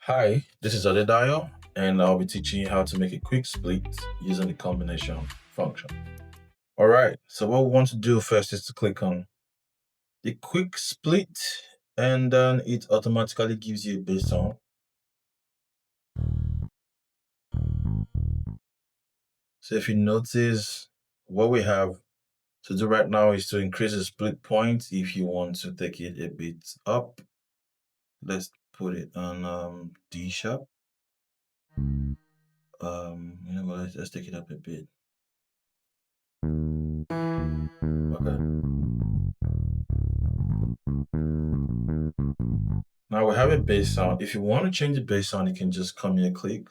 Hi, this is Adedayo, and I'll be teaching you how to make a quick split using the combination function. All right, so what we want to do first is to click on the quick split, and then it automatically gives you a bass sound. So if you notice, what we have to do right now is to increase the split point. If you want to take it a bit up, let's put it on D sharp. Let's take it up a bit. Okay. Now we have a bass sound. If you want to change the bass sound, you can just come here, click,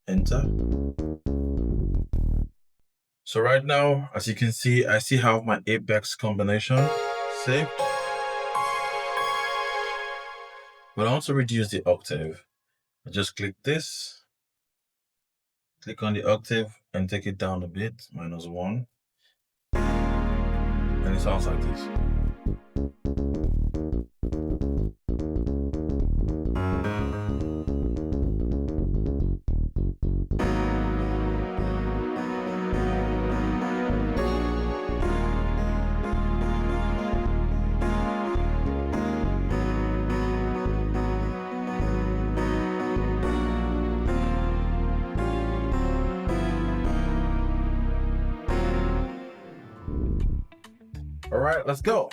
enter. So right now, as you can see, I still have my Apex combination saved. But I want to reduce the octave. I just click this, click on the octave and take it down a bit, -1. And it sounds like this. All right, let's go.